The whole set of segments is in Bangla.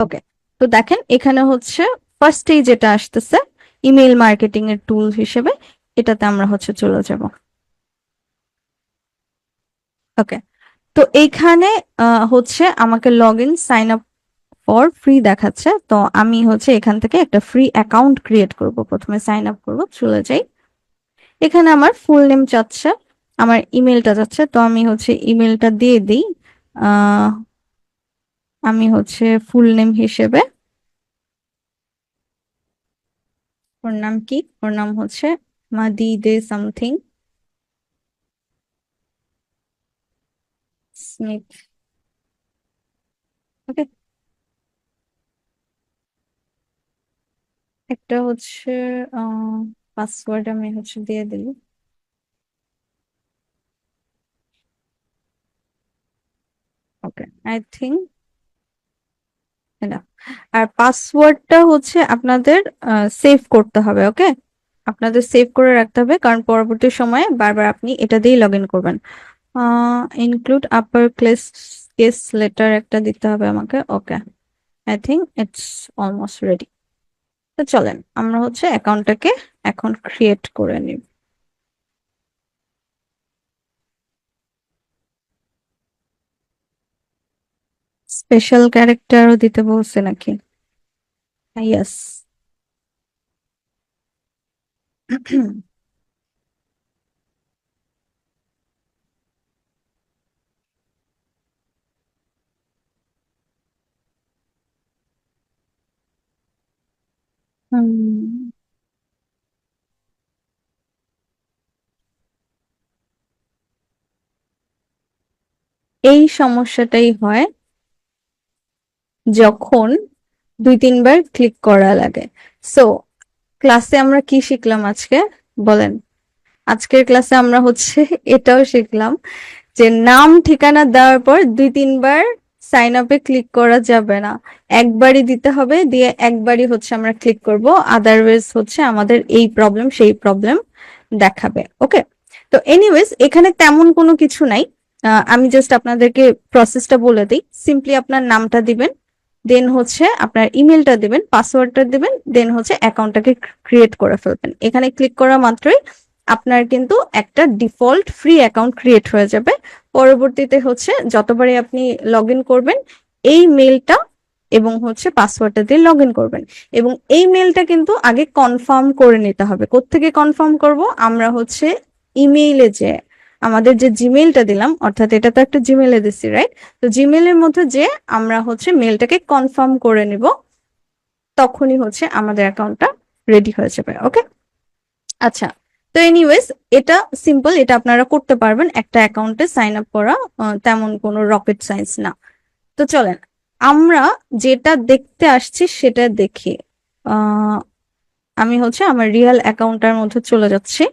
ওকে, তো দেখেন এখানে হচ্ছে ফার্স্টেই যেটা আসতেছে ইমেল মার্কেটিং এর টুল হিসেবে, এটাতে আমরা হচ্ছে চলে যাব। ওকে, তো এইখানে হচ্ছে আমাকে log in sign up for free দেখাচ্ছে, তো আমি হচ্ছে এখান থেকে একটা ফ্রি অ্যাকাউন্ট ক্রিয়েট করব, প্রথমে সাইন আপ করব, চলে যাই। এখানে আমার ফুল নেম চাচ্ছে, আমার ইমেলটা চাচ্ছে, তো আমি হচ্ছে ইমেলটা দিয়ে দিই। আহ আমি হচ্ছে ফুল নেম হিসেবে, ওর নাম কি, ওর নাম হচ্ছে মাদিদে সামথিং স্মিথ। ওকে, একটা হচ্ছে পাসওয়ার্ড আমি হচ্ছে দিয়ে দিই। ওকে, আই থিঙ্ক এটা। আর পাসওয়ার্ডটা হচ্ছে আপনাদের সেভ করতে হবে। ওকে, আপনাদের সেভ করে রাখতে হবে, কারণ পরবর্তী সময়ে বারবার আপনি এটা দিয়েই লগ ইন করবেন। Include upper case case letter একটা দিতে হবে আমাকে। Okay, I think it's almost ready. তো চলেন আমরা হচ্ছে অ্যাকাউন্টটাকে এখন ক্রিয়েট করে নিব। স্পেশাল ক্যারেক্টারও দিতে বলছে নাকি? ইয়েস। এই সমস্যাটাই হয় যখন 2-3 বার ক্লিক করা লাগে। সো ক্লাসে আমরা কি শিখলাম আজকে বলেন? আজকের ক্লাসে আমরা হচ্ছে এটাও শিখলাম যে নাম ঠিকানা দেওয়ার পর 2-3 বার সাইন আপে ক্লিক করা যাবে না, একবারই দিতে হবে, দিয়ে একবারই হচ্ছে আমরা ক্লিক করব, আদারওয়াইজ হচ্ছে আমাদের এই প্রবলেম সেই প্রবলেম দেখাবে। ওকে, তো এনিওয়েজ এখানে তেমন কোনো কিছু নাই। আমি জাস্ট আপনাদেরকে প্রসেসটা বলে দিই। সিম্পলি আপনার নামটা দিবেন, দেন হচ্ছে আপনার ইমেলটা দিবেন, পাসওয়ার্ডটা দিবেন, দেন হচ্ছে অ্যাকাউন্টটাকে ক্রিয়েট করে ফেলবেন। এখানে ক্লিক করা মাত্রই আপনার কিন্তু একটা ডিফল্ট ফ্রি অ্যাকাউন্ট ক্রিয়েট হয়ে যাবে। পরবর্তীতে হচ্ছে যতবারই আপনি লগ ইন করবেন, এই মেলটা এবং হচ্ছে পাসওয়ার্ডটা দিয়ে লগ ইন করবেন। এবং এই মেলটা কিন্তু আগে কনফার্ম করে নিতে হবে। কোত্থেকে কনফার্ম করব? আমরা হচ্ছে ইমেইলে যে আমাদের যে জিমেইলটা দিলাম, অর্থাৎ এটা তো একটা জিমেইলে দিচ্ছি, রাইট? তো জিমেইলের মধ্যে যে আমরা হচ্ছে মেলটাকে কনফার্ম করে নিব, তখনই হচ্ছে আমাদের অ্যাকাউন্টটা রেডি হয়ে যাবে। ওকে, আচ্ছা। তো এনিওয়েজ এটা সিম্পল, এটা আপনারা করতে পারবেন, একটা অ্যাকাউন্টে সাইন আপ করা তেমন কোনো রকেট সায়েন্স না। তো চলেন আমরা যেটা দেখতে আসছি সেটা দেখি। আহ আমি হচ্ছে আমার রিয়েল অ্যাকাউন্টটার মধ্যে চলে যাচ্ছি।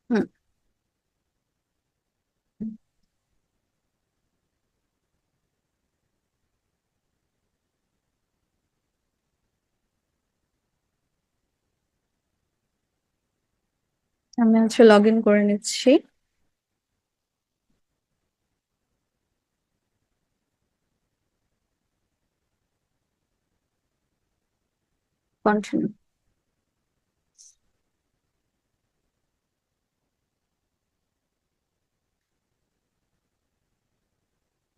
হুম, আমি হচ্ছে লগ ইন করে নিচ্ছি। কন্টিনিউ।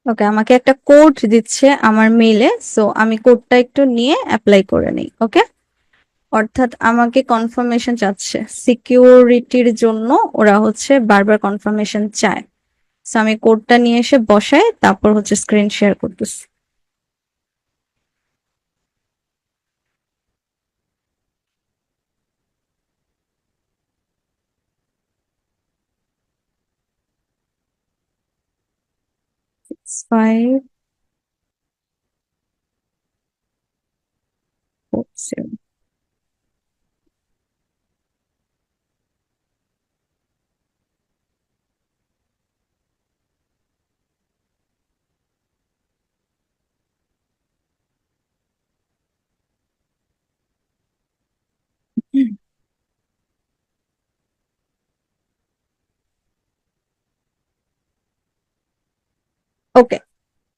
ওকে, আমাকে একটা কোড দিচ্ছে আমার মেইলে, সো আমি কোডটা একটু নিয়ে অ্যাপ্লাই করে নিই। ওকে, অর্থাৎ আমাকে কনফার্মেশন চাচ্ছে, সিকিউরিটির জন্য ওরা হচ্ছে বারবার কনফার্মেশন চায়। সো আমি কোডটা নিয়ে এসে বসাই, তারপর হচ্ছে স্ক্রিন শেয়ার করতেছি। Five four seven. Okay,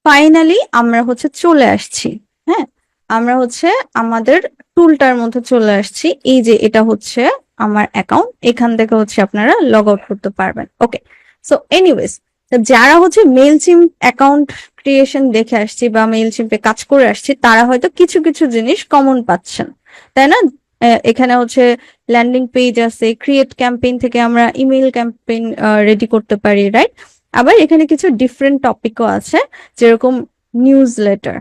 finally আমরা হচ্ছে চলে আসছি। হ্যাঁ, আমরা হচ্ছে আমাদের টুলটার মধ্যে চলে আসছি। এই যে এটা হচ্ছে আমার অ্যাকাউন্ট, এখান থেকে হচ্ছে আপনারা লগ আউট করতে পারবেন। ওকে, সো এনিওয়েজ, যারা হচ্ছে মেইলচিম্প অ্যাকাউন্ট ক্রিয়েশন দেখে আসছি বা মেইলচিম্পে কাজ করে আসছি, তারা হয়তো কিছু কিছু জিনিস কমন পাচ্ছেন, তাই না? এখানে হচ্ছে ল্যান্ডিং পেজ আছে, ক্রিয়েট ক্যাম্পেইন থেকে আমরা ইমেইল ক্যাম্পেইন রেডি করতে পারি, রাইট? আবার এখানে কিছু ডিফারেন্ট টপিকও আছে, যেরকম নিউজ লেটার,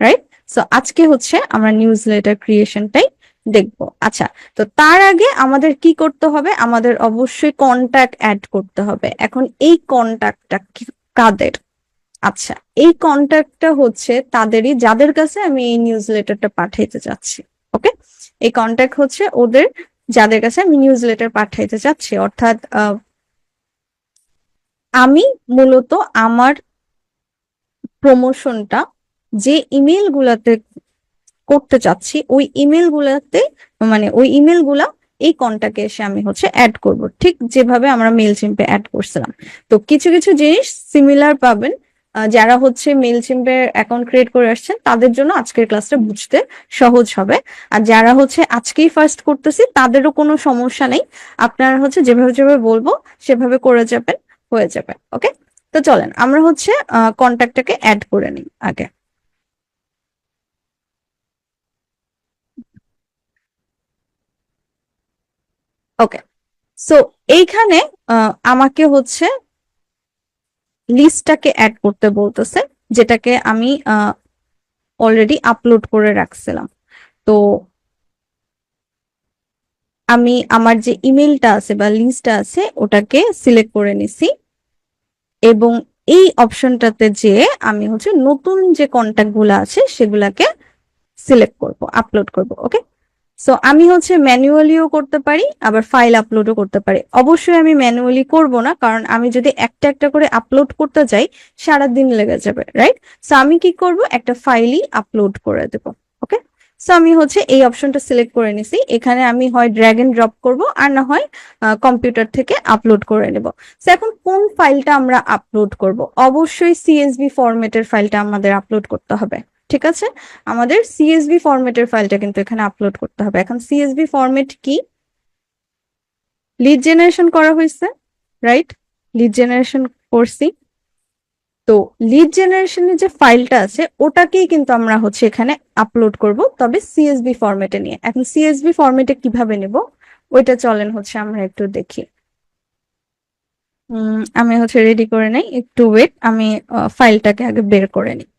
রাইট? সো আজকে হচ্ছে আমরা নিউজ লেটার ক্রিয়েশনটাই দেখবো। আচ্ছা, তো তার আগে আমাদের কি করতে হবে? আমাদের অবশ্যই কন্টাক্ট অ্যাড করতে হবে। এখন এই কন্টাক্টটা কাদের? আচ্ছা, এই কন্টাক্টটা হচ্ছে তাদেরই যাদের কাছে আমি এই নিউজ লেটারটা পাঠাইতে চাচ্ছি। ওকে, এই কন্টাক্ট হচ্ছে ওদের যাদের কাছে আমি নিউজ লেটার পাঠাইতে চাচ্ছি। অর্থাৎ আমি মূলত আমার প্রমোশনটা যে ইমেল গুলাতে করতে চাচ্ছি, ওই ইমেল গুলাতে, মানে ওই ইমেল গুলা এই কন্টাক্টে এসে আমি হচ্ছে অ্যাড করব, ঠিক যেভাবে আমরা মেল চিম্পে অ্যাড করছিলাম। তো কিছু কিছু জিনিস সিমিলার পাবেন। যারা হচ্ছে মেল চিম্পের অ্যাকাউন্ট ক্রিয়েট করে আসছেন তাদের জন্য আজকের ক্লাসটা বুঝতে সহজ হবে। আর যারা হচ্ছে আজকেই ফার্স্ট করতেছি তাদেরও কোনো সমস্যা নেই, আপনারা হচ্ছে যেভাবে যেভাবে বলবো সেভাবে করে যাবেন, হয়ে যাবে। ওকে, তো চলেন আমরা হচ্ছে কন্টাক্টটাকে অ্যাড করে নিই আগে। ওকে, সো এইখানে আমাকে হচ্ছে লিস্টটাকে অ্যাড করতে বলতেছে, যেটাকে আমি অলরেডি আপলোড করে রাখছিলাম। তো আমি আমার যে ইমেলটা আছে বা লিস্টটা আছে ওটাকে সিলেক্ট করে নিছি, এবং এই অপশনটাতে যে আমি হচ্ছে নতুন যে কন্ট্যাক্ট গুলো আছে সেগুলাকে সিলেক্ট করব, আপলোড করব। ওকে, সো আমি হচ্ছে ম্যানুয়ালিও করতে পারি, আবার ফাইল আপলোডও করতে পারি। অবশ্যই আমি ম্যানুয়ালি করব না, কারণ আমি যদি একটা একটা করে আপলোড করতে যাই সারাদিন লেগে যাবে, রাইট? সো আমি কি করব, একটা ফাইলই আপলোড করে দেব। ওকে, সো আমি হচ্ছে এই অপশনটা সিলেক্ট করে নিছি। এখানে আমি হয় ড্র্যাগ এন্ড ড্রপ করব, আর না হয় কম্পিউটার থেকে আপলোড করে নেব। সো এখন কোন ফাইলটা আমরা আপলোড করব? অবশ্যই সিএসভি ফরম্যাটের ফাইলটা আমাদের আপলোড করতে হবে। ঠিক আছে, আমাদের সিএসভি ফরম্যাটের ফাইলটা কিন্তু এখানে আপলোড করতে হবে। এখন সিএসভি ফরম্যাট কি? লিড জেনারেশন করা হয়েছে, রাইট? লিড জেনারেশন করছি। তো লিড জেনারেশনের যে ফাইলটা আছে ওটাকেই কিন্তু আমরা হচ্ছে এখানে আপলোড করব, তবে সিএসভি ফরম্যাটে নিয়ে। এখন সিএসভি ফরম্যাটে কিভাবে নেব ওইটা চলেন হচ্ছে আমরা একটু দেখি। আমি হচ্ছে রেডি করে নেই, একটু ওয়েট, আমি ফাইলটাকে আগে বের করে নিই।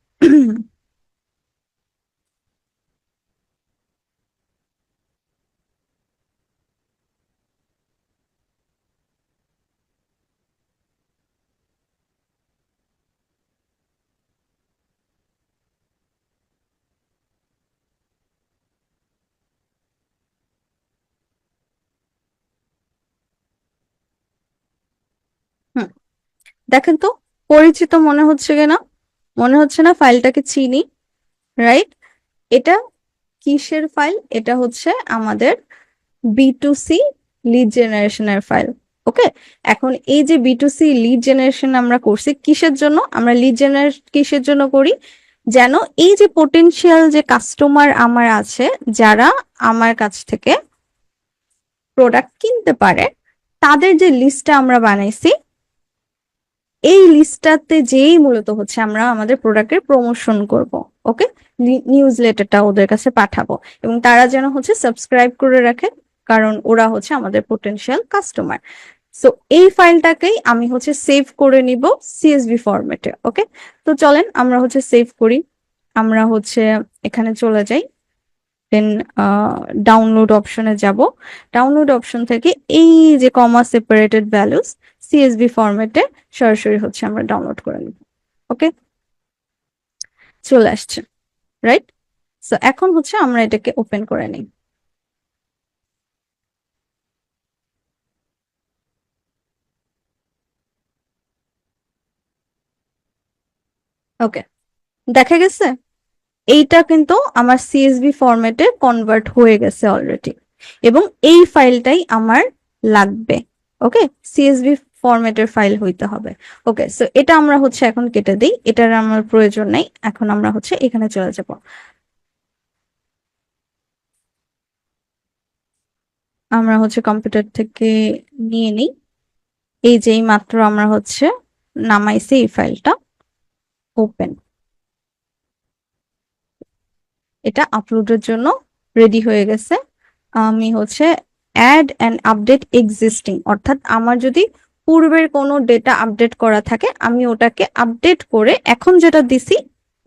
হুম, দেখেন তো, পরিচিত মনে হচ্ছে কিনা? মনে হচ্ছে না ফাইলটাকে চিনি, রাইট? এটা কিসের ফাইল? এটা হচ্ছে আমাদের বি2সি লিড জেনারেশনের ফাইল। ওকে, এখন এই যে বি2সি লিড জেনারেশন আমরা করছি কিসের জন্য? আমরা লিড জেনারেট কিসের জন্য করি? যেন এই যে পোটেনশিয়াল যে কাস্টমার আমার আছে, যারা আমার কাছ থেকে প্রোডাক্ট কিনতে পারে, তাদের যে লিস্টটা আমরা বানাইছি, এই লিস্টটাতে যেই মূলত হচ্ছে আমরা আমাদের প্রোডাক্টের প্রমোশন করব। ওকে, নিউজ লেটারটা ওদের কাছে পাঠাবো, এবং তারা যেন হচ্ছে সাবস্ক্রাইব করে রাখে, কারণ ওরা হচ্ছে আমাদের পোটেনশিয়াল কাস্টমার। সো এই ফাইলটাকেই আমি হচ্ছে সেভ করে নিব সিএসভি ফরম্যাটে। ওকে, তো চলেন আমরা হচ্ছে সেভ করি। আমরা হচ্ছে এখানে চলে যাই, দেন ডাউনলোড অপশনে যাব। ডাউনলোড অপশন থেকে এই যে কমা সেপারেটেড ভ্যালুস সিএসভি ফরম্যাটে সরাসরি হচ্ছে আমরা ডাউনলোড করে নিব। ওকে, চলে আসছে, রাইট? সো এখন হচ্ছে আমরা এটাকে ওপেন করে নিই। ওকে, দেখা গেছে এইটা কিন্তু আমার সিএসভি ফরম্যাটে কনভার্ট হয়ে গেছে অলরেডি, এবং এই ফাইলটাই আমার লাগবে। ওকে, সিএসভি ফরম্যাটের ফাইল হইতে হবে। ওকে, সো এটা আমরা হচ্ছে এখন কেটে দিই, এটার আমার প্রয়োজন নাই। এখন আমরা হচ্ছে এখানে চলে যাব। আমরা হচ্ছে কম্পিউটার থেকে নিয়ে নিই, এই যে মাত্র আমরা হচ্ছে নামাইছি এই ফাইলটা, ওপেন। এটা আপলোডের জন্য রেডি হয়ে গেছে। আমি হচ্ছে অ্যাড অ্যান্ড আপডেট এক্সিস্টিং, অর্থাৎ আমার যদি পূর্বের কোনো ডেটা আপডেট করা থাকে আমি ওটাকে আপডেট করে এখন যেটা দিছি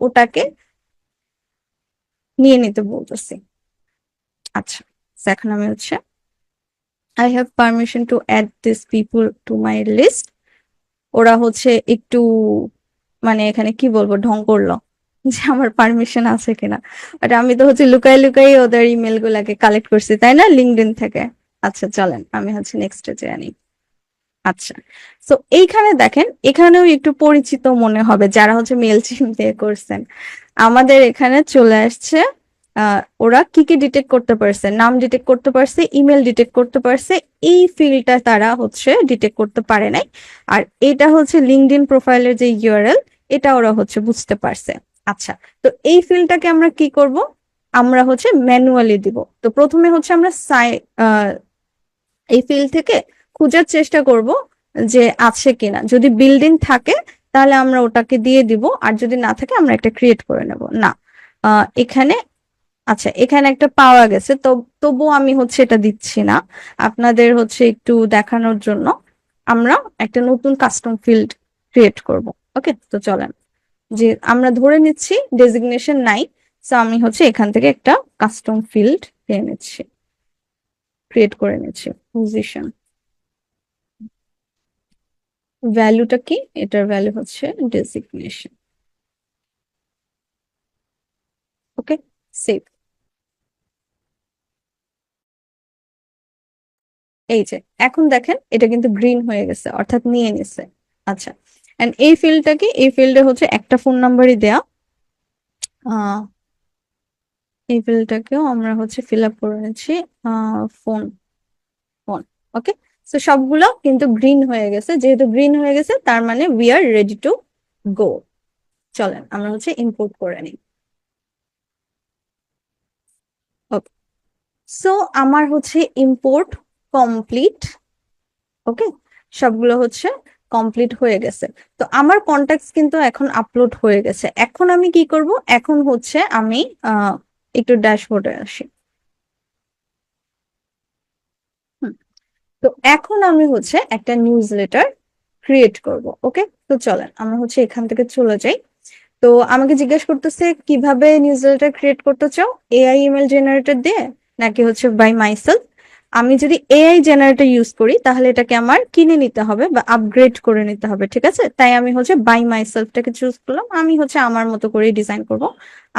ওটাকে নিয়ে নিতে বলতেছি। আচ্ছা, এখন আমি হচ্ছে I have permission to add this people to my list. ওরা হচ্ছে একটু মানে এখানে কি বলবো ঢং করলো যে আমার পারমিশন আছে কিনা, বাট আমি তো হচ্ছে লুকাই লুকাই ওদের ইমেল গুলাকে কালেক্ট করছি তাই না, লিঙ্কডইন থেকে। আচ্ছা চলেন আমি হচ্ছে নেক্সটে যাই। আচ্ছা, তো এইখানে দেখেন, এখানেও একটু পরিচিত মনে হবে যারা হচ্ছে মেল চিম দিয়ে করছেন। আমাদের এখানে চলে আসছে ওরা কি কি ডিটেক্ট করতে পারছে, নাম ডিটেক্ট করতে পারছে, ইমেল ডিটেক্ট করতে পারছে, এই ফিল্ডটা তারা হচ্ছে ডিটেক্ট করতে পারে নাই। আর এটা হচ্ছে লিঙ্কডইন প্রোফাইলের যে ইউআরএল, এটা ওরা হচ্ছে বুঝতে পারছে। আচ্ছা, তো এই ফিল্ডটাকে আমরা কি করব, আমরা হচ্ছে ম্যানুয়ালি দিব। তো প্রথমে হচ্ছে আমরা এই ফিল্ড থেকে খোঁজার চেষ্টা করব যে আছে কিনা। যদি বিল্ডিং থাকে তাহলে আমরা ওটাকে দিয়ে দিব, আর যদি না থাকে আমরা একটা ক্রিয়েট করে নেব। না, এখানে আচ্ছা এখানে একটা পাওয়া গেছে, তো তবুও আমি হচ্ছে এটা দিচ্ছি না, আপনাদের হচ্ছে একটু দেখানোর জন্য আমরা একটা নতুন কাস্টম ফিল্ড ক্রিয়েট করব। ওকে, তো চলেন, যে আমরা ধরে নিচ্ছি ডেজিগনেশন নাই, তো আমি হচ্ছে এখান থেকে একটা কাস্টম ফিল্ড পেয়ে নিচ্ছি, ক্রিয়েট করে নিচ্ছি। পজিশন ভ্যালুটা কি, এটার ভ্যালু হচ্ছে ডেজিগনেশন। ওকে, সেভ। এই যে এখন দেখেন এটা কিন্তু গ্রিন হয়ে গেছে, অর্থাৎ নিয়ে নিছে। আচ্ছা, এন্ড এই ফিল্ডটা কি, এই ফিল্ডে হচ্ছে একটা ফোন নাম্বারই দেয়া। আহ এই ফিল্ডটাকেও আমরা হচ্ছে ফিল আপ করে নিচ্ছি, ফোন, ফোন। ওকে, তো সবগুলো কিন্তু গ্রিন হয়ে গেছে, যেহেতু গ্রিন হয়ে গেছে তার মানে we are ready to go. চলেন আমরা হচ্ছে ইম্পোর্ট করে নিই। ওকে, সো আমার হচ্ছে ইম্পোর্ট কমপ্লিট। ওকে, সবগুলো হচ্ছে কমপ্লিট হয়ে গেছে। তো আমার কন্টাক্টস কিন্তু এখন আপলোড হয়ে গেছে। এখন আমি কি করব, এখন হচ্ছে আমি একটু ড্যাশবোর্ডে আসি। হুম, তো এখন আমি হচ্ছে একটা নিউজ লেটার ক্রিয়েট করব। ওকে, তো চলেন আমরা হচ্ছে এখান থেকে চলে যাই। তো আমাকে জিজ্ঞেস করতেছে কিভাবে নিউজ লেটার ক্রিয়েট করতে চাও, এআই ইমেল জেনারেটর দিয়ে নাকি হচ্ছে বাই মাইসেলফ। আমি যদি এআই জেনারেটর ইউজ করি তাহলে এটাকে আমার কিনে নিতে হবে বা আপগ্রেড করে নিতে হবে, ঠিক আছে। তাই আমি হচ্ছে বাই মাইসেলফটাকে চুজ করলাম, আমি হচ্ছে আমার মতো করে ডিজাইন করব,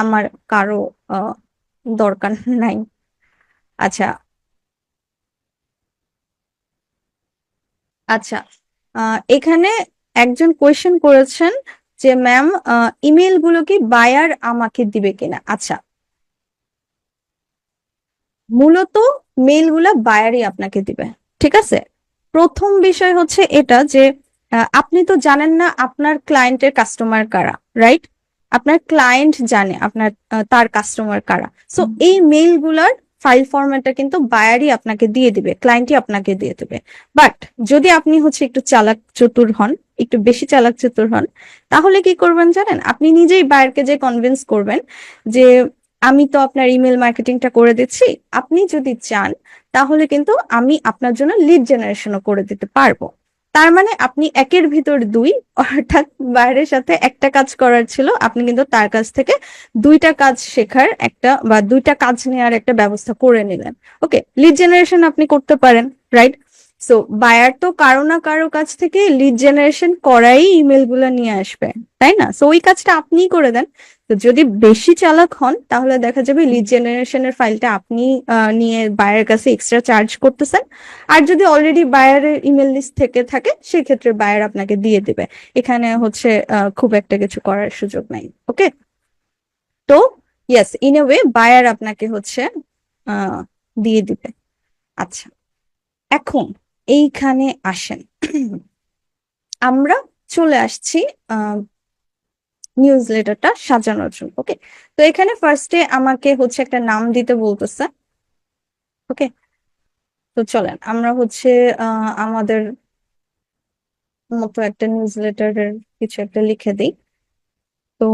আমার কারো আহ, দরকার নাই। আচ্ছা, আচ্ছা, এখানে একজন কোয়েশ্চেন করেছেন যে ম্যাম ইমেল গুলো কি বায়ার আমাকে দিবে কিনা। আচ্ছা, মূলত মেইলগুলা বায়ারই আপনাকে দিবে, ঠিক আছে। প্রথম বিষয় হচ্ছে এটা যে আপনি তো জানেন না আপনার ক্লায়েন্টের কাস্টমার কারা, রাইট। আপনার ক্লায়েন্ট জানে আপনার তার কাস্টমার কারা। সো এই মেইলগুলার ফাইল ফরম্যাটটা কিন্তু বায়ারই আপনাকে দিয়ে দিবে, ক্লায়েন্টই আপনাকে দিয়ে দিবে। বাট যদি আপনি হচ্ছে একটু চালাক চতুর হন, একটু বেশি চালাক চতুর হন, তাহলে কি করবেন জানেন, আপনি নিজেই বায়ারকে যে কনভিন্স করবেন যে আমি তো আপনার ইমেল মার্কেটিংটা করে দিচ্ছি, আপনি যদি চান তাহলে কিন্তু আমি আপনার জন্য লিড জেনারেশনও করে দিতে পারবো। তার মানে আপনি একের ভিতর দুই, অর্থাৎ বাইরের সাথে একটা কাজ করার ছিল, আপনি কিন্তু তার কাছ থেকে দুইটা কাজ শেখার একটা বা দুইটা কাজ নেওয়ার একটা ব্যবস্থা করে নিলেন। ওকে, লিড জেনারেশন আপনি করতে পারেন, রাইট। সো বায়ার তো কারো না কারো কাছ থেকে লিড জেনারেশন করাই ইমেল গুলা নিয়ে আসবে, তাই না। সো ওই কাজটা আপনিই করে দেন। তো যদি বেশি চালাক হন তাহলে দেখা যাবে লিড জেনারেশনের ফাইলটা আপনি নিয়ে বায়ারের কাছে এক্সট্রা চার্জ করতেছেন। আর যদি অলরেডি বায়ারের ইমেল লিস্ট থেকে থাকে সেক্ষেত্রে বায়ার আপনাকে দিয়ে দিবে। এখানে হচ্ছে খুব একটা কিছু করার সুযোগ নাই। ওকে, তো yes, in a way buyer আপনাকে হচ্ছে আহ দিয়ে দিবে। আচ্ছা, এখন এইখানে আসেন। আমরা চলে আসছি নিউজ লেটারটা সাজানোর জন্য। ওকে, তো এখানে ফার্স্টে আমাকে হচ্ছে একটা নাম দিতে বলতেছে। ওকে, তো চলেন আমরা হচ্ছে আমাদের মতো একটা নিউজ লেটারের কিছু একটা লিখে দিই। তো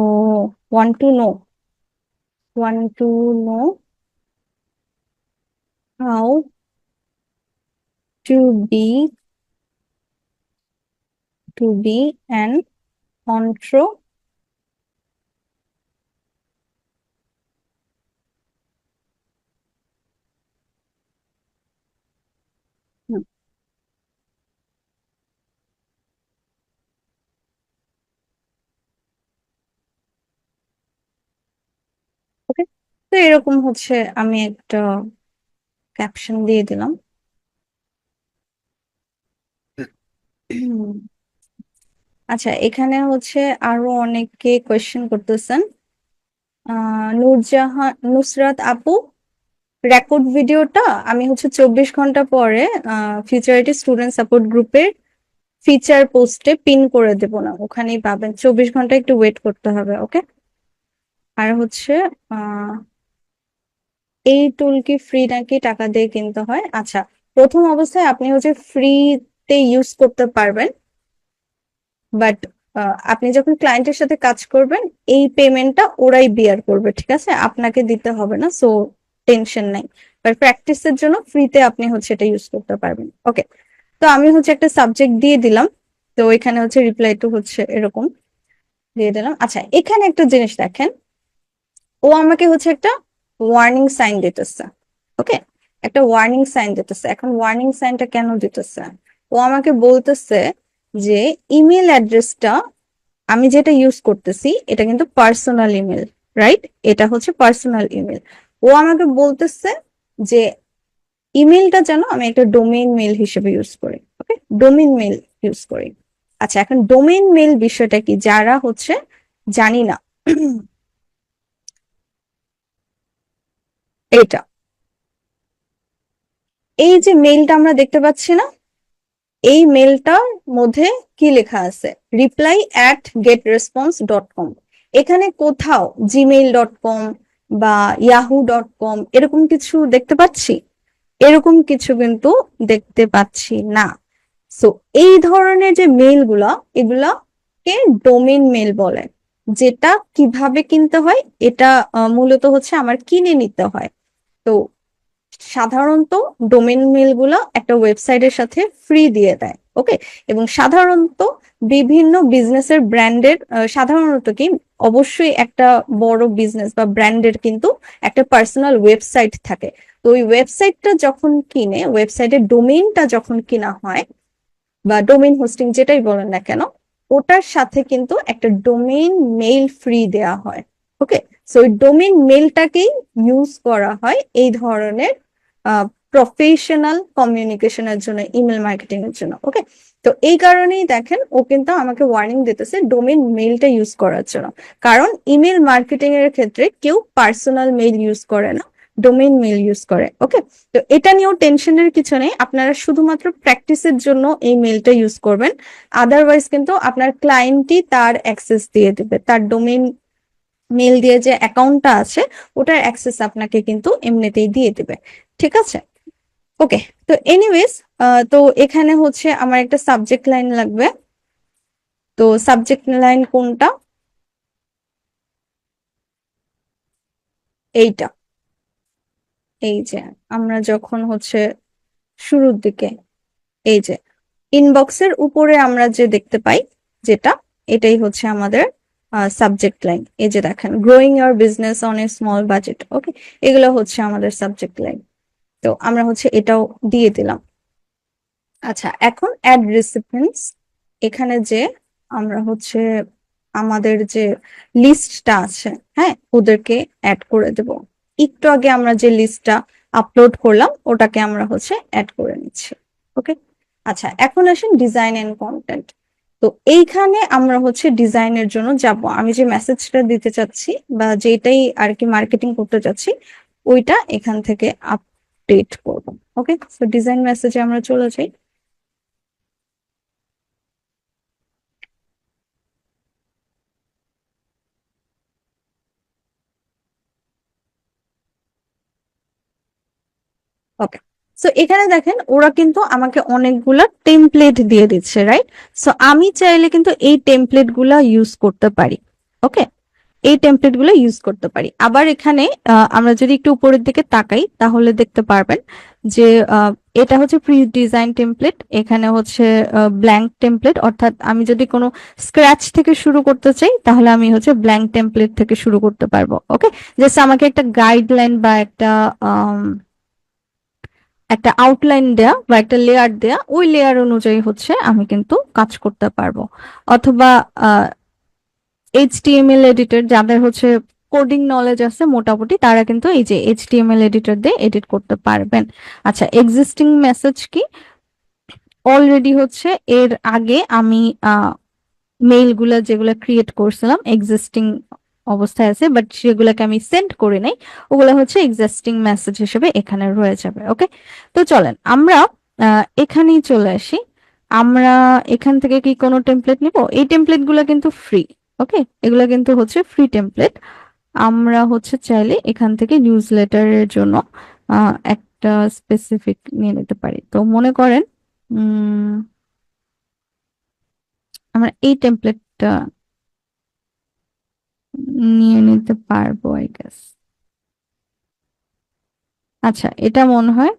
want to know, want to know how to be, to be an entrepreneur। Okay, তো এরকম হচ্ছে আমি একটা ক্যাপশন দিয়ে দিলাম। আচ্ছা, এখানে হচ্ছে আরো অনেকে কোয়েশ্চেন করতেছেন। নূরজাহান, নুসরাত আপু, রেকর্ড ভিডিওটা আমি হচ্ছে 24 ঘন্টা পরে ফিউচারিটি স্টুডেন্ট সাপোর্ট গ্রুপের ফিচার পোস্টে পিন করে দেব, না ওখানেই পাবেন, 24 ঘন্টা একটু ওয়েট করতে হবে। ওকে, আর হচ্ছে আহ এই টুল কি ফ্রি নাকি টাকা দিয়ে কিনতে হয়? আচ্ছা, প্রথম অবস্থায় আপনি হচ্ছে ফ্রিতে ইউজ করতে পারবেন, বাট আপনি যখন ক্লায়েন্টের সাথে কাজ করবেন এই পেমেন্টটা ওরাই বিয়ার করবে, ঠিক আছে, আপনাকে দিতে হবে না, সো টেনশন নাই। বাট প্র্যাকটিসের জন্য ফ্রিতে আপনি হচ্ছে এটা ইউজ করতে পারবেন। ওকে, তো আমি হচ্ছে একটা সাবজেক্ট দিয়ে দিলাম। তো এখানে হচ্ছে রিপ্লাই টু হচ্ছে এরকম দিয়ে দিলাম। আচ্ছা, এখানে একটা জিনিস দেখেন, ও আমাকে হচ্ছে একটা ওয়ার্নিং সাইন দিতেছে। ওকে, একটা ওয়ার্নিং সাইন দিতেছে। এখন ওয়ার্নিং সাইনটা কেন দিতেছে? ও আমাকে বলতেছে যে ইমেল অ্যাড্রেসটা আমি যেটা ইউজ করতেছি এটা কিন্তু পার্সোনাল ইমেল, রাইট? এটা হচ্ছে পার্সোনাল ইমেল। ও আমাকে বলতেছে যে ইমেলটা যেন আমি একটা ডোমেইন মেল হিসেবে ইউজ করি। ওকে, ডোমেইন মেল ইউজ করি। আচ্ছা, এখন ডোমেইন মেল বিষয়টা কি, যারা হচ্ছে জানি না, এটা এই যে মেইলটা আমরা দেখতে পাচ্ছি না, এই মেলটার মধ্যে কি লেখা আছে? reply@getresponse.com। এখানে কোথাও gmail.com বা yahoo.com এরকম কিছু দেখতে পাচ্ছি? এরকম কিছু কিন্তু দেখতে পাচ্ছি না। সো এই ধরনের যে মেইলগুলা, এগুলাকে ডোমেইন মেল বলে। যেটা কিভাবে কিনতে হয়, এটা মূলত হচ্ছে আমার কিনে নিতে হয়। তো সাধারণত ডোমেইন মেল গুলো একটা ওয়েবসাইটের সাথে ফ্রি দিয়ে দেয়। ওকে, এবং সাধারণত বিভিন্ন বিজনেসের ব্র্যান্ডের, সাধারণত কি, অবশ্যই একটা বড় বিজনেস বা ব্র্যান্ডের কিন্তু একটা পার্সোনাল ওয়েবসাইট থাকে। তো ওই ওয়েবসাইটটা যখন কিনে, ওয়েবসাইটের ডোমেইনটা যখন কিনা হয় বা ডোমেইন হোস্টিং যেটাই বলেন না কেন, ওটার সাথে কিন্তু একটা ডোমেইন মেইল ফ্রি দেয়া হয়। ওকে, সো ওই ডোমেইন মেইলটাকেই ইউজ করা হয় এই ধরনের প্রফেশনাল কমিউনিকেশনের জন্য, ইমেল মার্কেটিং এর জন্য। ওকে, তো এই কারণেই দেখেন ও কিন্তু আমাকে ওয়ার্নিং দিতেছে ডোমেইন মেইলটা ইউজ করার জন্য। কারণ ইমেল মার্কেটিং এর ক্ষেত্রে কেউ পার্সোনাল মেইল ইউজ করে না, ডোমেইন মেইল ইউজ করে। ওকে, তো এটা নিয়েও টেনশনের কিছু নেই, আপনারা শুধুমাত্র প্র্যাকটিসের জন্য এই মেইলটা ইউজ করবেন। আদারওয়াইজ কিন্তু আপনার ক্লায়েন্টই তার অ্যাক্সেস দিয়ে দিবে, তার ডোমেইন মেইল দিয়ে যে অ্যাকাউন্টটা আছে ওটার অ্যাক্সেস আপনাকে কিন্তু এমনিতেই দিয়ে দিবে। ঠিক আছে? ওকে, তো এনিওয়েজ, তো এখানে হচ্ছে আমার একটা সাবজেক্ট লাইন লাগবে। তো সাবজেক্ট লাইন কোনটা? এইটা, এই যে আমরা যখন হচ্ছে শুরুর দিকে, এই যে ইনবক্সের উপরে আমরা যে দেখতে পাই যেটা, এটাই হচ্ছে আমাদের সাবজেক্ট লাইন। এই যে দেখেন, growing your business on a small budget. Okay, এগুলো হচ্ছে আমাদের সাবজেক্ট লাইন। তো আমরা হচ্ছে এটাও দিয়ে দিলাম। আচ্ছা, এখন অ্যাড রেসিপিয়েন্টস, এখানে যে আমরা হচ্ছে আমাদের যে লিস্টটা আছে, হ্যাঁ, ওদেরকে অ্যাড করে দেব। একটু আগে আমরা যে লিস্টটা আপলোড করলাম ওটাকে আমরা হচ্ছে অ্যাড করে নিচ্ছি। ওকে, আচ্ছা, এখন আসেন ডিজাইন এন্ড কন্টেন্ট। তো এইখানে আমরা হচ্ছে ডিজাইনের জন্য যাব, আমি যে মেসেজটা দিতে চাচ্ছি বা যেটাই আর কি মার্কেটিং করতে চাচ্ছি ওইটা এখান থেকে আপডেট করব। ওকে, সো ডিজাইন মেসেজে আমরা চলে যাই। ওকে, সো এখানে দেখেন ওরা কিন্তু আমাকে অনেকগুলা টেমপ্লেট দিয়ে দিচ্ছে, রাইট? সো আমি চাইলে কিন্তু এই টেমপ্লেট গুলা ইউজ করতে পারি। ওকে, এই টেমপ্লেট গুলো ইউজ করতে পারি। আবার এখানে আমরা যদি একটু উপরের দিকে তাকাই তাহলে দেখতে পারবেন যে এটা হচ্ছে প্রি ডিজাইন টেমপ্লেট, এখানে হচ্ছে ব্ল্যাঙ্ক টেমপ্লেট, অর্থাৎ আমি যদি কোনো স্ক্র্যাচ থেকে শুরু করতে চাই তাহলে আমি হচ্ছে ব্ল্যাঙ্ক টেমপ্লেট থেকে শুরু করতে পারবো। ওকে, জাস্ট আমাকে একটা গাইডলাইন বা একটা আউটলাইন দেয়া বা একটা লেয়ার দেয়া, ওই লেয়ার অনুযায়ী হচ্ছে আমি কিন্তু কাজ করতে পারবো। অথবা এইচটিএমএল এডিটর যাদের হচ্ছে কোডিং নলেজ আছে মোটামুটি, তারা কিন্তু এই যে এইচটিএমএল এডিটর দিয়ে এডিট করতে পারবেন। আচ্ছা, এক্সিস্টিং মেসেজ কি? অলরেডি হচ্ছে এর আগে আমি মেইলগুলো যেগুলো ক্রিয়েট করছিলাম এক্সিস্টিং অবস্থায় আছে, বাট সেগুলোকে আমি সেন্ড করে নাই, ওগুলো হচ্ছে এক্সিস্টিং মেসেজ হিসেবে এখানে রয়ে যাবে। ওকে, তো চলেন আমরা এখানেই চলে আসি। আমরা এখান থেকে কি কোনো টেমপ্লেট নিব? এই টেমপ্লেট গুলো কিন্তু ফ্রি। ওকে, এগুলো কিন্তু হচ্ছে ফ্রি টেমপ্লেট। আমরা হচ্ছে চাইলে এখান থেকে নিউজ লেটারের জন্য একটা স্পেসিফিক নিয়ে নিতে পারি। তো মনে করেন আমরা এই টেমপ্লেটটা নিয়ে নিতে পারবো আই গেস। আচ্ছা, এটা মনে হয়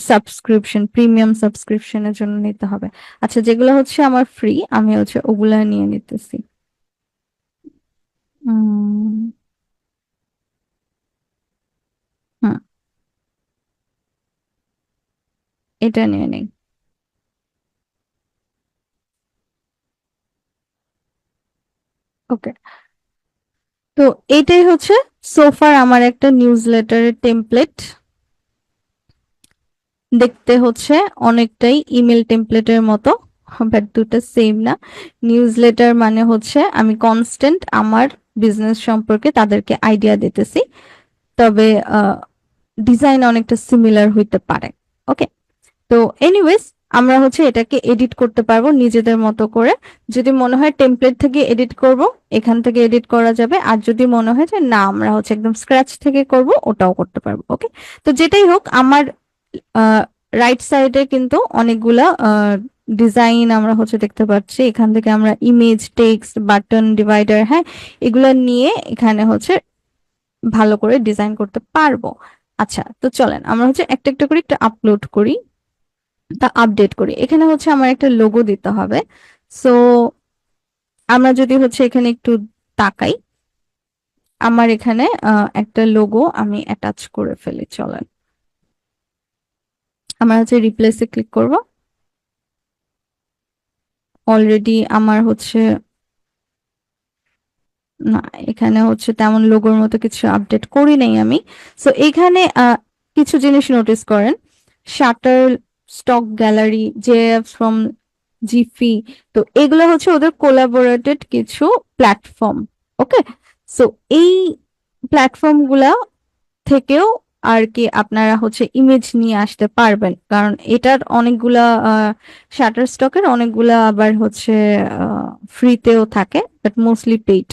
সাবস্ক্রিপশন, প্রিমিয়াম সাবস্ক্রিপশনের জন্য নিতে হবে। আচ্ছা, যেগুলো হচ্ছে আমার ফ্রি আমি হচ্ছে ওগুলা নিয়ে নিতেছি। উম, হুম, এটা নিয়ে নেই। ওকে, তো এটাই হচ্ছে সোফার আমার একটা নিউজ লেটারের টেমপ্লেট। দেখতে হচ্ছে অনেকটাই ইমেল টেমপ্লেটের মতো, বাট দুটো সেম না। নিউজ লেটার মানে হচ্ছে আমি কনস্ট্যান্ট আমার বিজনেস সম্পর্কে তাদেরকে আইডিয়া দিতেছি, তবে ডিজাইন অনেকটা সিমিলার হইতে পারে। ওকে, তো এনিওয়েজ আমরা হচ্ছে এটাকে এডিট করতে পারবো নিজেদের মতো করে। যদি মনে হয় টেমপ্লেট থেকে এডিট করব, এখান থেকে এডিট করা যাবে। আর যদি মনে হয় যে না আমরা হচ্ছে একদম স্ক্র্যাচ থেকে করব, ওটাও করতে পারবো। ওকে, তো যেটাই হোক আমার রাইট সাইডে কিন্তু অনেকগুলা ডিজাইন আমরা হচ্ছে দেখতে পাচ্ছি। এখান থেকে আমরা ইমেজ, টেক্সট, বাটন, ডিভাইডার, হ্যাঁ, এগুলা নিয়ে এখানে হচ্ছে ভালো করে ডিজাইন করতে পারবো। আচ্ছা, তো চলেন আমরা হচ্ছে একটা একটা করে একটু আপলোড করি, তা আপডেট করি। এখানে হচ্ছে আমার একটা লোগো দিতে হবে। সো আমরা যদি হচ্ছে এখানে একটু তাকাই, আমার এখানে একটা লোগো আমি অ্যাটাচ করে ফেলি। চলেন আমরা হচ্ছে রিপ্লেসে ক্লিক করব। অলরেডি আমার হচ্ছে না, এখানে হচ্ছে তেমন লোগোর মতো কিছু আপডেট করি নাই আমি। সো এখানে কিছু জিনিস নোটিস করেন। Shutter stock gallery, JF from jiffy, তো এগুলো হচ্ছে ওদের কোলাবোরেটেড কিছু প্ল্যাটফর্ম। ওকে, সো এই প্ল্যাটফর্ম গুলা থেকেও আর কি আপনারা হচ্ছে ইমেজ নিয়ে আসতে পারবেন, কারণ এটার অনেকগুলা শাটার স্টকের অনেকগুলা আবার হচ্ছে ফ্রিতেও থাকে, বাট মোস্টলি পেইড।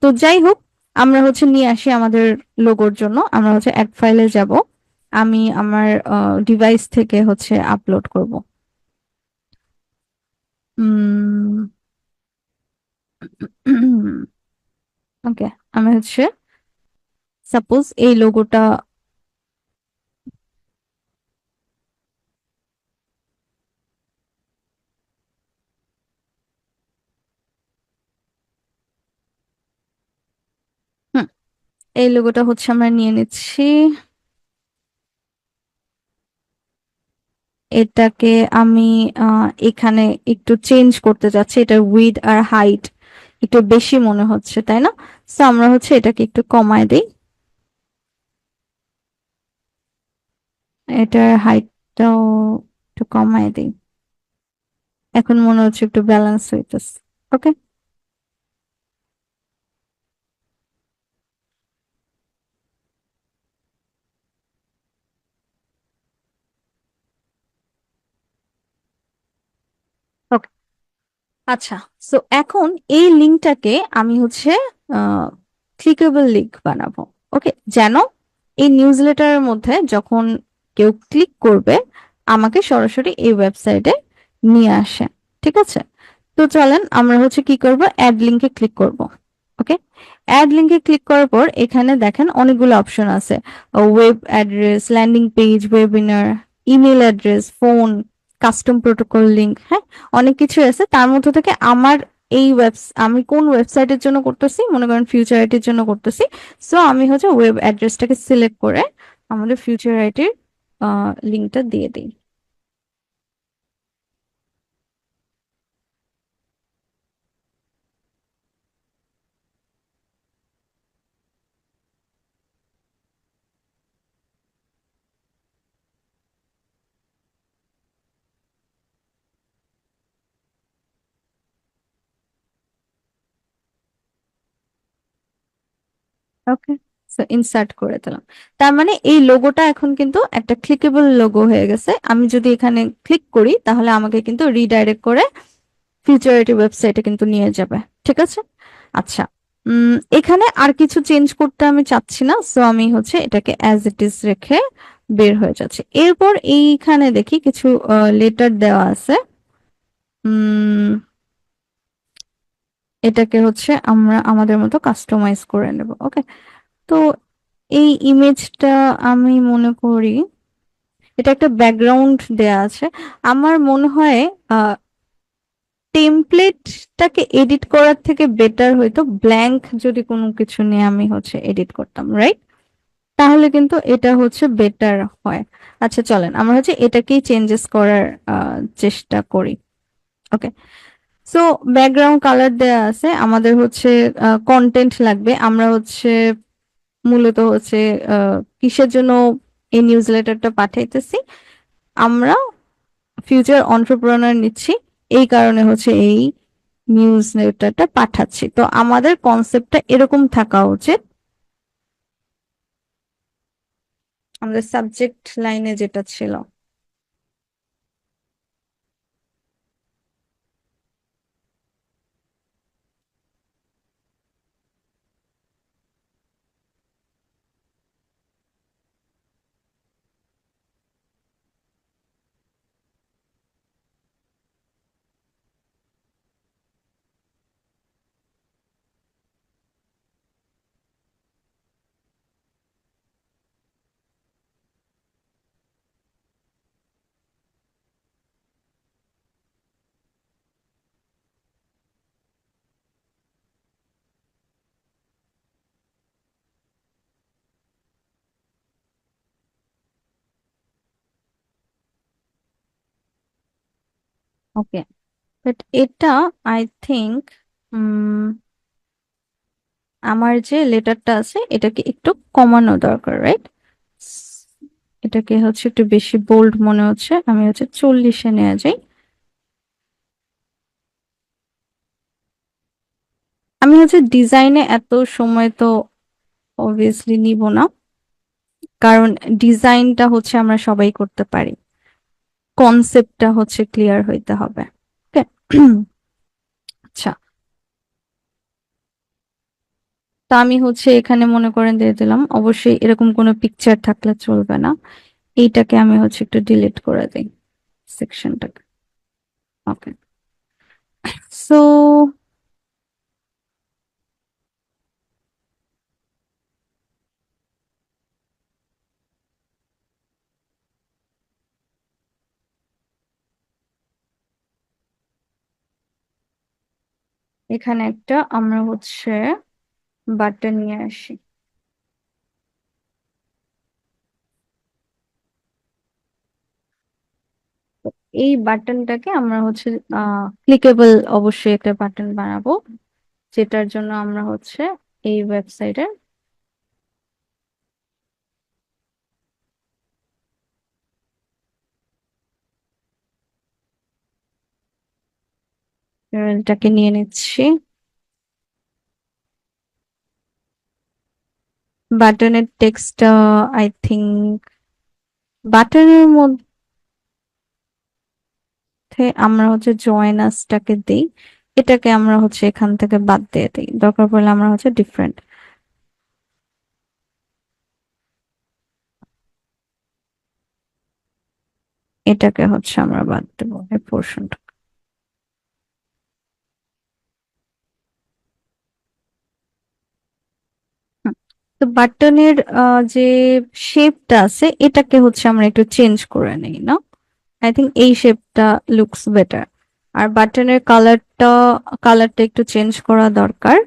তো যাই হোক, আমরা হচ্ছে নিয়ে আসি আমাদের লোগোর জন্য। আমরা হচ্ছে অ্যাড ফাইলে যাব, আমি আমার ডিভাইস থেকে হচ্ছে আপলোড করব। ওকে, আমি হচ্ছে সাপোজ এই লোগোটা, হুম, এই লোগোটা হচ্ছে আমরা নিয়ে নিচ্ছি। এটাকে আমি এখানে একটু চেঞ্জ করতে যাচ্ছি, এটার উইড আর হাইট একটু বেশি মনে হচ্ছে, তাই না? সো আমরা হচ্ছে এটাকে একটু কমায় দিই, এটার হাইটটাও একটু কমায় দিই। এখন মনে হচ্ছে একটু ব্যালেন্স হইতেছে। ওকে, ওকে, আচ্ছা। সো এখন এই লিঙ্কটাকে আমি হচ্ছে ক্লিকেবল লিঙ্ক বানাবো। ওকে, যেন এই নিউজ লেটারের মধ্যে যখন কেউ ক্লিক করবে আমাকে সরাসরি এই ওয়েবসাইটে নিয়ে আসে। ঠিক আছে, তো চলেন আমরা হচ্ছে কি করব, অ্যাড লিংকে ক্লিক করব। ওকে, অ্যাড লিংকে ক্লিক করার পর এখানে দেখেন অনেকগুলো অপশন আছে, web address, landing page, webinar, email address, phone, custom protocol link, হ্যাঁ অনেক কিছু আছে। তার মধ্যে থেকে আমার আমি কোন ওয়েবসাইটের জন্য করতেছি, মনে করেন ফিউচার আইটির জন্য করতেছি, সো আমি হচ্ছে ওয়েব অ্যাড্রেসটাকে সিলেক্ট করে আমাদের ফিউচার আইটির লিংকটা দিয়ে দিই। ওকে, সো ইনসার্ট করে দিলাম। তার মানে এই লোগোটা এখন কিন্তু একটা ক্লিকেবল লোগো হয়ে গেছে। আমি যদি এখানে ক্লিক করি তাহলে আমাকে কিন্তু রিডাইরেক্ট করে ফিউচারিটি ওয়েবসাইটে কিন্তু নিয়ে যাবে। ঠিক আছে, আচ্ছা, এখানে আর কিছু চেঞ্জ করতে আমি চাচ্ছি না, সো আমি হচ্ছে এটাকে অ্যাজ ইট ইজ রেখে বের হয়ে যাচ্ছে। এরপর এইখানে দেখি কিছু লেটার দেওয়া আছে। উম এটাকে হচ্ছে আমরা আমাদের মতো কাস্টমাইজ করে নেব। ওকে, তো এই ইমেজটা আমি মনে করি এটা একটা ব্যাকগ্রাউন্ড দেয়া আছে। আমার মনে হয় টেমপ্লেটটাকে এডিট করার থেকে বেটার হইতো ব্ল্যাঙ্ক যদি কোনো কিছু নিয়ে আমি হচ্ছে এডিট করতাম, রাইট? তাহলে কিন্তু এটা হচ্ছে বেটার হয়। আচ্ছা চলেন আমরা হচ্ছে এটাকেই চেঞ্জেস করার চেষ্টা করি। ওকে, সো ব্যাকগ্রাউন্ড কালার দেয়া আছে, আমাদের হচ্ছে কন্টেন্ট লাগবে। আমরা হচ্ছে মূলত হচ্ছে কিসের জন্য এই নিউজ লেটারটা পাঠাইতেছি, আমরা ফিউচার অন্টারপ্রেনার নিচ্ছি, এই কারণে হচ্ছে এই নিউজ লেটারটা পাঠাচ্ছি। তো আমাদের কনসেপ্টটা এরকম থাকা উচিত, আমাদের সাবজেক্ট লাইনে যেটা ছিল। ওকে, বাট এটা আই থিংক আমার যে লেটারটা আছে এটাকে একটু কমানো দরকার, রাইট? এটাকে হচ্ছে একটু বেশি বোল্ড মনে হচ্ছে, আমি হচ্ছে 40-এ নিয়ে যাই। আমি হচ্ছে ডিজাইনে এত সময় তো অবভিয়াসলি নিব না, কারণ ডিজাইনটা হচ্ছে আমরা সবাই করতে পারি, কনসেপ্টটা হচ্ছে ক্লিয়ার হইতে হবে। ওকে, আচ্ছা, তা আমি হচ্ছে এখানে মনে করেন দিয়ে দিলাম, অবশ্যই এরকম কোনো পিকচার থাকলে চলবে না। এইটাকে আমি হচ্ছে একটু ডিলিট করে দিই, সেকশনটাকে। ওকে, সো এখানে একটা আমরা হচ্ছে বাটন নিয়ে আসি। তো এই বাটনটাকে আমরা হচ্ছে ক্লিকেবল অবশ্যই একটা বাটন বানাবো, যেটার জন্য আমরা হচ্ছে এই ওয়েবসাইটের URL-টাকে নিয়ে নিচ্ছি। বাটনের টেক্সটটা আই থিংক বাটনের মধ্যে আমরা হচ্ছে জয়েন আসটাকে দিই, এটাকে আমরা হচ্ছে এখান থেকে বাদ দিয়ে দিই, দরকার পড়লে আমরা হচ্ছে ডিফারেন্ট এটাকে হচ্ছে আমরা বাদ দেবো এই পোর্শনটা। তো বাটনের যে শেপটা আছে এটাকে হচ্ছে আমরা একটু চেঞ্জ করে নেই না? আই থিঙ্ক এই শেপটা লুকস বেটার। আর বাটনের কালারটা একটু চেঞ্জ করা দরকার।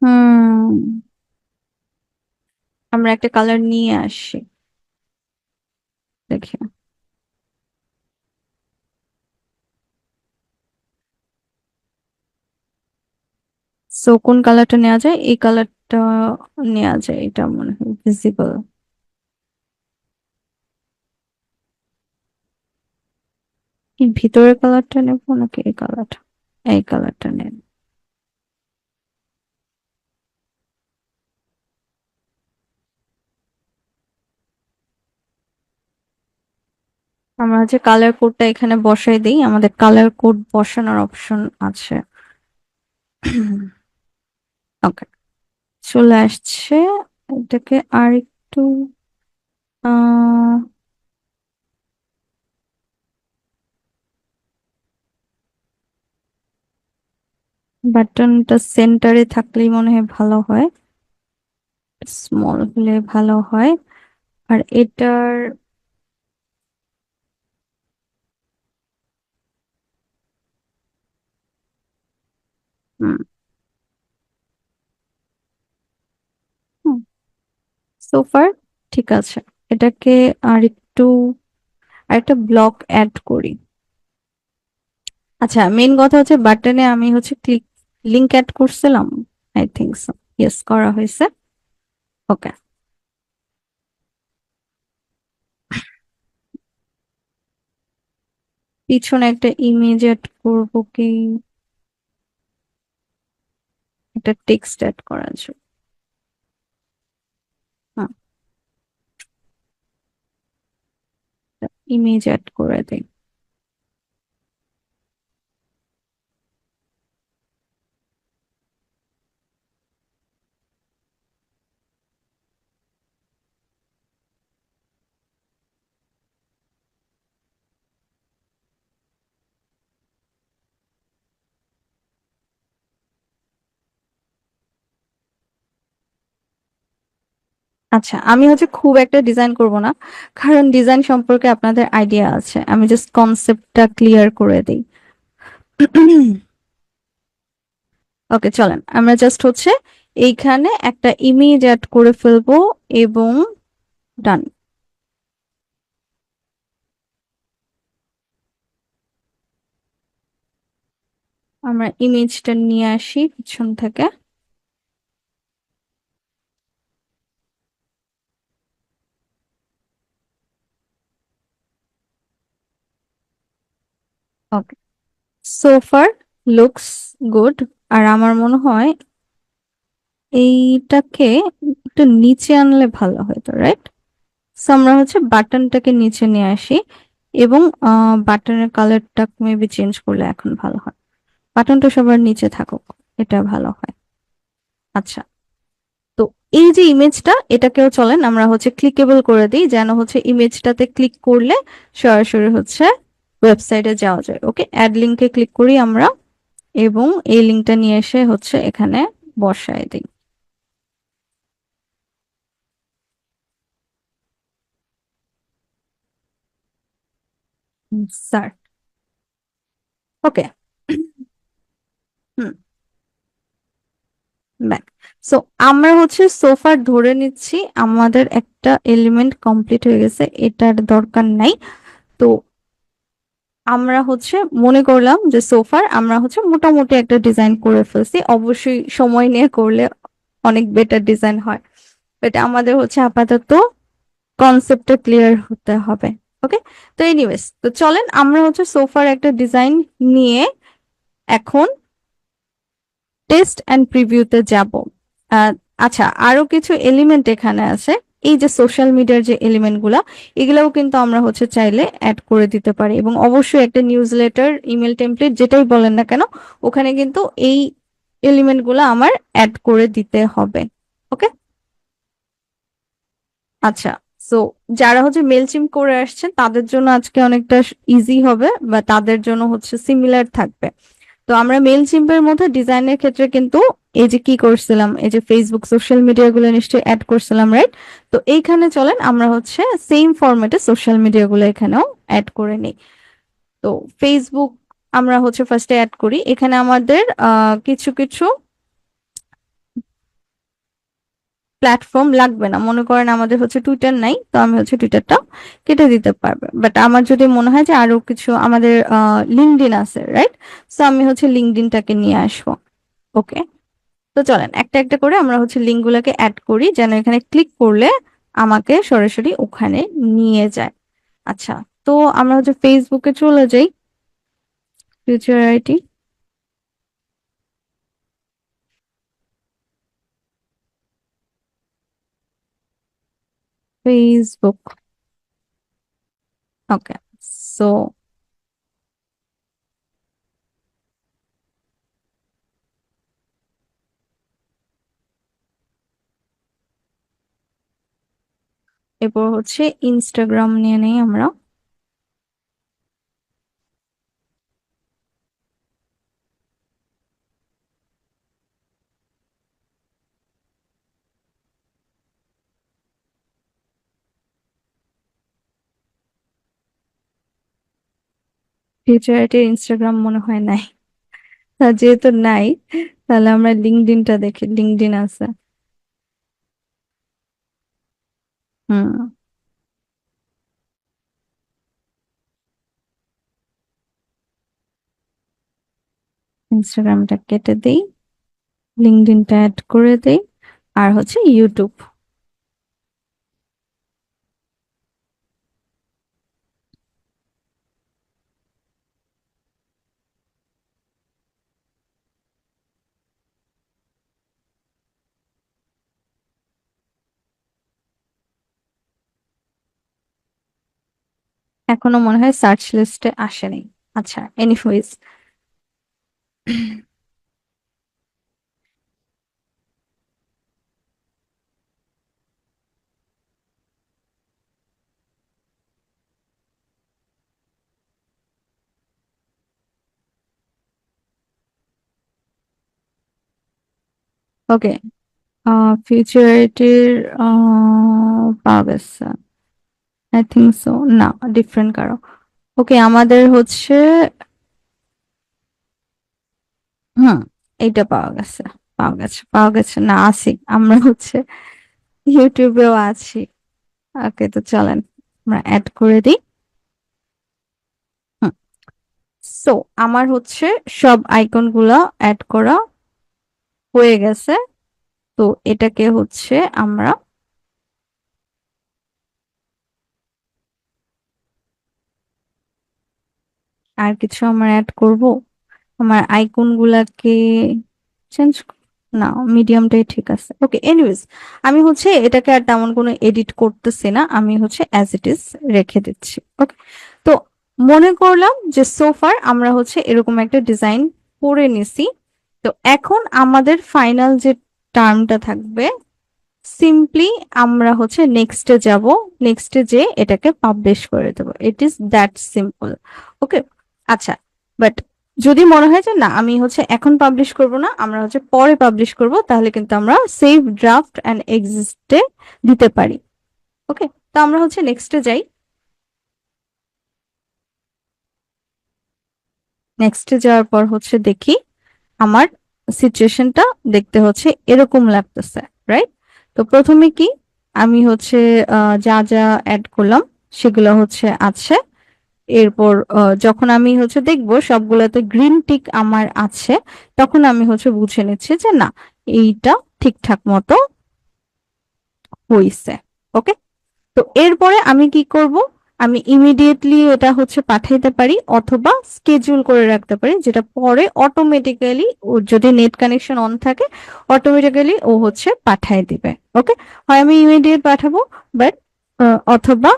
হুম, আমরা একটা কালার নিয়ে আসি, দেখি। সো কোন কালারটা নেওয়া যায়? এই কালারটা নেওয়া যায়, এটা মনে হয় ভিজিবল। এই ভিতরের কালারটা নেবো নাকি এই কালারটা? এই কালারটা নেন। আমরা হচ্ছে কালার কোডটা এখানে বসাই দিই, আমাদের কালার কোড বসানোর অপশন আছে। ওকে, চলে আসছে। এটাকে আর একটু আহ বাটনটা সেন্টারে থাকলেই মনে হয় ভালো হয়, স্মল হলে ভালো হয়। আর এটার সোফার ঠিক আছে। এটাকে আর একটু আর একটা ব্লক অ্যাড করি। আচ্ছা, মেইন কথা হচ্ছে বাটনে আমি হচ্ছে লিংক অ্যাড করছিলাম, আই থিংক সো। ইয়েস, করা হয়েছে। ওকে, পিছনে একটা ইমেজ অ্যাড করবো কি? একটা টেক্সট অ্যাড করা আছে। হ্যাঁ, ইমেজ অ্যাড করে দিই। আচ্ছা, আমি হচ্ছে খুব একটা ডিজাইন করব না, কারণ ডিজাইন সম্পর্কে আপনাদের আইডিয়া আছে। আমি জাস্ট কনসেপ্টটা ক্লিয়ার করে দিই। ওকে, চলেন আমরা জাস্ট হচ্ছে এইখানে একটা ইমেজ অ্যাড করে ফেলবো এবং ডান। আমরা ইমেজটা নিয়ে আসি পিছন থেকে। ওকে, সোফার লুকস গুড। আর আমার মনে হয় এইটাকে একটু নিচে আনলে ভালো হতো, রাইট? সো আমরা হচ্ছে বাটনটাকে নিচে নিয়ে আসি এবং বাটনের কালারটা মেবি চেঞ্জ করলে এখন ভালো হয়। বাটনটা সবার নিচে থাকুক, এটা ভালো হয়। আচ্ছা, তো এই যে ইমেজটা, এটাকেও চলেন আমরা হচ্ছে ক্লিকেবল করে দিই, যেন হচ্ছে ইমেজটাতে ক্লিক করলে সরাসরি হচ্ছে ওয়েবসাইটে যাওয়া যায়। ওকে, অ্যাড লিঙ্কে ক্লিক করি আমরা এবং এই লিঙ্কটা নিয়ে এসে হচ্ছে এখানে বসায় দিই। স্যার, ওকে। হুম, ব্যাক। সো আমরা হচ্ছে সোফার ধরে নিচ্ছি আমাদের একটা এলিমেন্ট কমপ্লিট হয়ে গেছে, এটার দরকার নাই। তো আমরা হচ্ছে মনে করলাম যে সোফার আমরা হচ্ছে মোটামুটি একটা ডিজাইন করে ফেলছি, অবশ্যই সময় নিয়ে করলে অনেক বেটার ডিজাইন হয়। এটা আমাদের হচ্ছে আপাতত কনসেপ্টটা ক্লিয়ার হতে হবে। ওকে, তো এনিওয়েজ, তো চলেন আমরা হচ্ছে সোফার একটা ডিজাইন নিয়ে এখন টেস্ট অ্যান্ড প্রিভিউতে যাব। আহ, আচ্ছা, আরো কিছু এলিমেন্ট এখানে আছে। এই যে সোশ্যাল মিডিয়ার যে এলিমেন্ট গুলা, এগুলাও কিন্তু আমরা হচ্ছে চাইলে অ্যাড করে দিতে পারি এবং অবশ্যই একটা নিউজ লেটার, ইমেল টেমপ্লেট যেটাই বলেন না কেন, ওখানে কিন্তু এই এলিমেন্ট গুলো আমার অ্যাড করে দিতে হবে। ওকে, আচ্ছা। সো যারা হচ্ছে মেলচিম করে আসছেন তাদের জন্য আজকে অনেকটা ইজি হবে, বা তাদের জন্য হচ্ছে সিমিলার থাকবে। তো আমরা মেইলচিম্পের মধ্যে ডিজাইনের ক্ষেত্রে কিন্তু এই যে কি করছিলাম, এই যে ফেসবুক সোশ্যাল মিডিয়া গুলো নিশ্চয়ই অ্যাড করছিলাম, রাইট? তো এইখানে চলেন আমরা হচ্ছে সেম ফরম্যাটে সোশ্যাল মিডিয়া গুলো এখানেও অ্যাড করে নিই। তো ফেসবুক আমরা হচ্ছে ফার্স্টে অ্যাড করি। এখানে আমাদের কিছু কিছু প্ল্যাটফর্ম লাগবে না। মনে করেন আমাদের হচ্ছে টুইটার নাই, তো আমি হচ্ছে টুইটারটা কেটে দিতে পারবো। বাট আমার যদি মনে হয় যে আরো কিছু আমাদের লিঙ্কডইন আছে, রাইট? তো আমি হচ্ছে লিঙ্কডইনটাকে নিয়ে আসবো। ওকে, তো চলেন একটা একটা করে আমরা হচ্ছে লিঙ্ক গুলোকে অ্যাড করি, যেন এখানে ক্লিক করলে আমাকে সরাসরি ওখানে নিয়ে যায়। আচ্ছা, তো আমরা হচ্ছে ফেসবুকে চলে যাই। Future IT, Facebook. Okay, so এরপর হচ্ছে ইনস্টাগ্রাম নিয়ে নেই আমরা। ফিউচার আইটির ইনস্টাগ্রাম মনে হয় নাই। তা যেহেতু নাই, তাহলে আমরা লিঙ্কডইনটা দেখি, লিঙ্কডইন আছে। হুম, ইনস্টাগ্রামটা কেটে দেই, লিঙ্কডইনটা অ্যাড করে দেই, আর হচ্ছে ইউটিউব। এখনো মনে হয় সার্চ লিস্টে আসেনি। আচ্ছা, এনিওয়েজ। ওকে, ফিউচারিটির পাওয়া গেছে, আই থিঙ্ক সো। না, ডিফারেন্ট কারো। ওকে, আমাদের হচ্ছে হুম, এইটা পাওয়া গেছে। পাওয়া গেছে না, আছি আমরা হচ্ছে ইউটিউবেও আছি। ওকে, তো চলেন আমরা অ্যাড করে দিই। হুম, সো আমার হচ্ছে সব আইকন গুলা অ্যাড করা হয়ে গেছে। তো এটাকে হচ্ছে আমরা আর কিছু আমার অ্যাড করব। আমার আইকন গুলাকে চেঞ্জ, না, মিডিয়ামটাই ঠিক আছে। ওকে, এনিওয়েজ, আমি হচ্ছে এটাকে আর তেমন কোনো এডিট করতেছি না, আমি হচ্ছে অ্যাজ ইট ইজ রেখে দিচ্ছি। ওকে, তো মনে করলাম যে সোফার আমরা হচ্ছে এরকম একটা ডিজাইন করে নিছি। তো এখন আমাদের ফাইনাল যে টার্মটা থাকবে, সিম্পলি আমরা হচ্ছে নেক্সটে যাব। নেক্সটে যে এটাকে পাবলিশ করে দেবো, ইট ইজ দ্যাট সিম্পল। ওকে, আচ্ছা। বাট যদি মনে হয় যে না, আমি হচ্ছে এখন পাবলিশ করব না, আমরা হচ্ছে পরে পাবলিশ করব, তাহলে কিন্তু আমরা সেভ ড্রাফট এন্ড এক্সিস্টে দিতে পারি। ওকে, তো আমরা হচ্ছে নেক্সটে যাই। নেক্সটে যাওয়ার পর হচ্ছে দেখি আমার সিচুয়েশনটা দেখতে হচ্ছে এরকম লাগতেছে, রাইট? তো প্রথমে কি, আমি হচ্ছে যা যা অ্যাড করলাম সেগুলো হচ্ছে আছে। এরপর যখন আমি হচ্ছে দেখবো সবগুলোতে গ্রিন টিক আমার আছে, তখন আমি হচ্ছে বুঝে নিচ্ছি যে না, এইটা ঠিকঠাক মতো হইছে। ওকে, তো এরপরে আমি কি করব, আমি ইমিডিয়েটলি এটা হচ্ছে পাঠাইতে পারি, অথবা স্কেজুল করে রাখতে পারি, যেটা পরে অটোমেটিক্যালি ও যদি নেট কানেকশন অন থাকে অটোমেটিক্যালি ও হচ্ছে পাঠাই দিবে। ওকে, হয় আমি ইমিডিয়েট পাঠাবো, বাট অথবা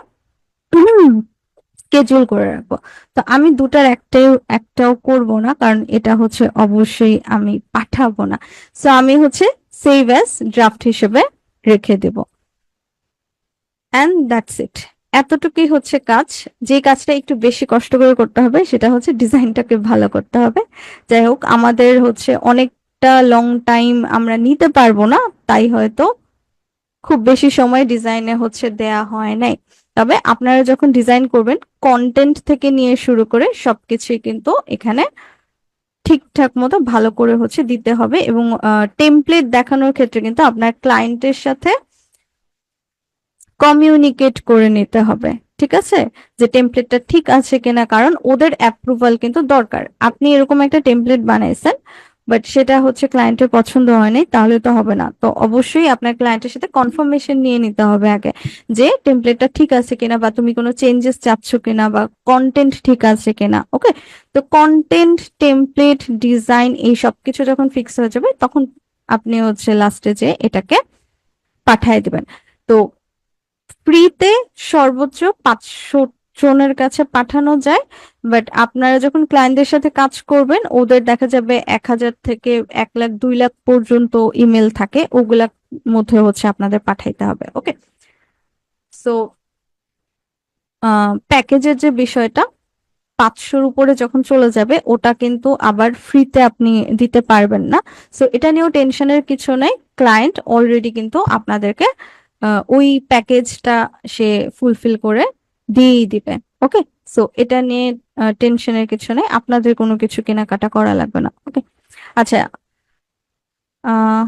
স্কেজুল করে রাখবো। তো আমি দুটার একটাও করব না, কারণ এটা হচ্ছে অবশ্যই আমি পাঠাবো না। সো আমি হচ্ছে সেভ অ্যাজ ড্রাফট হিসেবে রেখে দেব। And that's it. এতটুকুই হচ্ছে কাজ। যে কাজটা একটু বেশি কষ্ট করে করতে হবে সেটা হচ্ছে ডিজাইনটাকে ভালো করতে হবে। যাই হোক, আমাদের হচ্ছে অনেকটা লং টাইম আমরা নিতে পারবো না, তাই হয়তো খুব বেশি সময় ডিজাইনে হচ্ছে দেয়া হয় নাই। তবে আপনারা যখন ডিজাইন করবেন, কন্টেন্ট থেকে নিয়ে শুরু করে সবকিছুই কিন্তু এখানে ঠিকঠাক মতো ভালো করে হচ্ছে দিতে হবে। এবং টেমপ্লেট দেখানোর ক্ষেত্রে কিন্তু আপনার ক্লায়েন্টের সাথে কমিউনিকেট করে নিতে হবে। ঠিক আছে, যে টেমপ্লেটটা ঠিক আছে কিনা, কারণ ওদের অ্যাপ্রুভাল কিন্তু দরকার। আপনি এরকম একটা টেমপ্লেট বানাইছেন, বাট সেটা হচ্ছে ক্লায়েন্টের পছন্দ হয়নি, তাহলে তো হবে না। তো অবশ্যই আপনার ক্লায়েন্টের সাথে কনফার্মেশন নিয়ে নিতে হবে আগে, যে টেমপ্লেটটা ঠিক আছে কিনা, বা তুমি কোনো চেঞ্জেস চাচ্ছ কিনা, বা কন্টেন্ট ঠিক আছে কিনা। ওকে, তো কন্টেন্ট, টেমপ্লেট, ডিজাইন এই সব কিছু যখন ফিক্স হয়ে যাবে, তখন আপনি হচ্ছে লাস্টে যে এটাকে পাঠিয়ে দিবেন। তো ফ্রিতে সর্বোচ্চ 500 জনের কাছে পাঠানো যায়। বাট আপনারা যখন ক্লায়েন্টদের সাথে কাজ করবেন, ওদের দেখা যাবে 1000 থেকে 1 লাখ 2 লাখ পর্যন্ত ইমেল থাকে, ওগুলার মধ্যে হচ্ছে আপনাদের পাঠাইতে হবে। ওকে, সো প্যাকেজের যে বিষয়টা, 500-র উপরে যখন চলে যাবে ওটা কিন্তু আবার ফ্রিতে আপনি দিতে পারবেন না। সো এটা নিয়েও টেনশনের কিছু নেই, ক্লায়েন্ট অলরেডি কিন্তু আপনাদেরকে ওই প্যাকেজটা সে ফুলফিল করে দিয়েই দিবে। ওকে, সো এটা নিয়ে টেনশনের কিছু নেই, আপনাদের কোনো কিছু কেনাকাটা করা লাগবে না। ওকে, আচ্ছা। আহ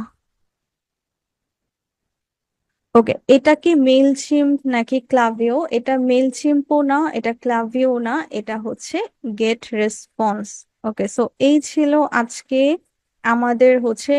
ওকে, এটা কি মেইলচিম্প নাকি ক্লাভিও? এটা মেইলচিম্পও না, এটা ক্লাভিও না, এটা হচ্ছে গেট রেসপন্স। ওকে, সো এই ছিল আজকে আমাদের হচ্ছে